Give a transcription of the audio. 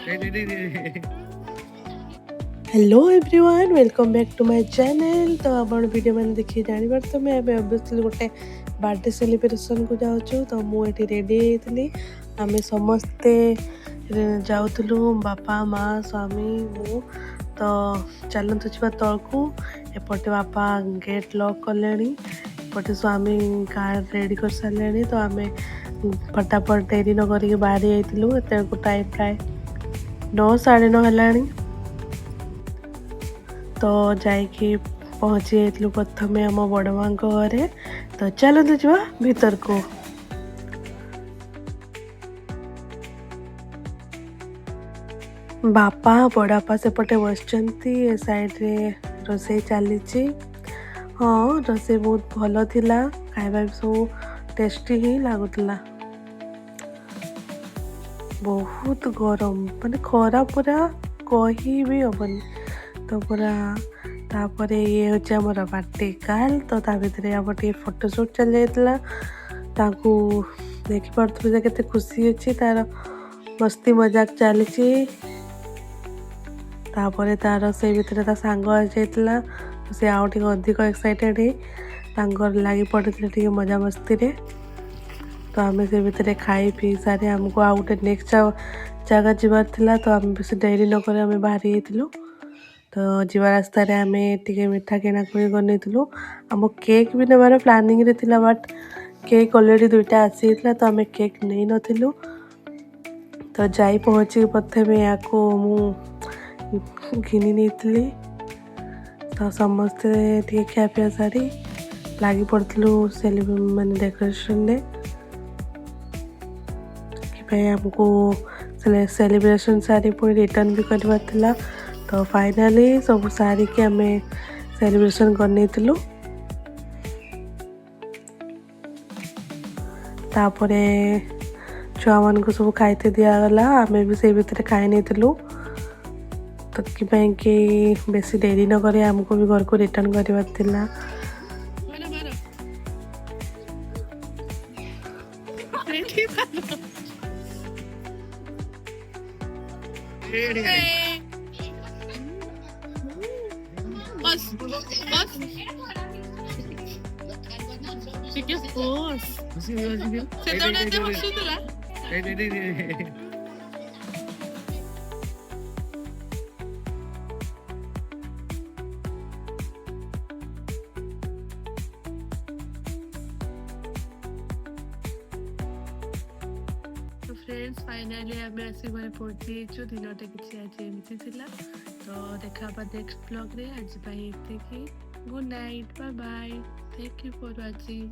Hello everyone welcome back to my channel. तो आपण video मैंने देखिए जानिबार तो मैं ऑब्वियसली गोटे बर्थडे सेलिब्रेशन को जाऊँ। तो मुझे रेडी होती आम समस्ते जाऊँ बापा माँ स्वामी मु। तो चलतु जा तलकू एपटे बापा गेट लॉक कले एपटे स्वामी कार रेडी कर सारे। तो आम फटाफट डेरी न करिक बाहरी जाइलु। एत टाइम प्राय 9 साढ़े 9 है। तो जाइकी पहुँची जाइलु प्रथम आम बड़ माँ घरे। तो चलते जा भीतर को। बापा बड़ापा सेपटे बसचंती ए साइड रे रोसई चली। हाँ रोसई बहुत भल थिला खाଇବା भी सब टेस्टी ही लगुला। बहुत गरम माने खरा पूरा कही भी हेनी। तो पूरा तापर ये हूँ आमर बर्थडे गर्ल। तो ता भीतर आम टे फोटोशूट चली जाता। ताकू देखी पारे केते खुशी अच्छी तार मस्ती मजाक चली। तापर तार से भीतर ता सांग आ जाइला। से आउ टे अधिक एक्साइटेड लगी पड़े मजा मस्ती रे। तो आम से भीतर खाई पी सारे आमको आउ गोटे नेक्स्ट जगह जीवार थिला। तो आम बेस डेरी नक आम बाहरी जाइलु। तो जीवा रास्ता आम टे मीठा किणाकुणी करनी। आम केक भी नेबार प्लानिंग रे थिला बट केक ऑलरेडी दुईटा आसी। तो आम केक नहीं नथिलु। तो जाई पहुँची प्रथम या घिनी नहीं। तो समस्ते टे खियापिया सारी लगी पड़ू माने डेकोरेशन रे। हमको सेलिब्रेशन सारी पुणी रिटर्न भी करवा। तो फाइनली सब सारी के आम सेलिब्रेशन करनी। तापर छुआ मान को सब खाइते दिगला आम भी से भीतर खाई नहीं। तो कि बेसी डेरी न करे आमको भी घर को रिटर्न करवा। बस बस ठीक है बस से तो नहीं बसुतला। तो फ्रेंड्स फाइनली आम आसी घरे पहुँची दिनटा किसी आज एमती थिला। तो देखा नेक्स्ट ब्लॉग रे। आज good night bye bye. Thank you for watching.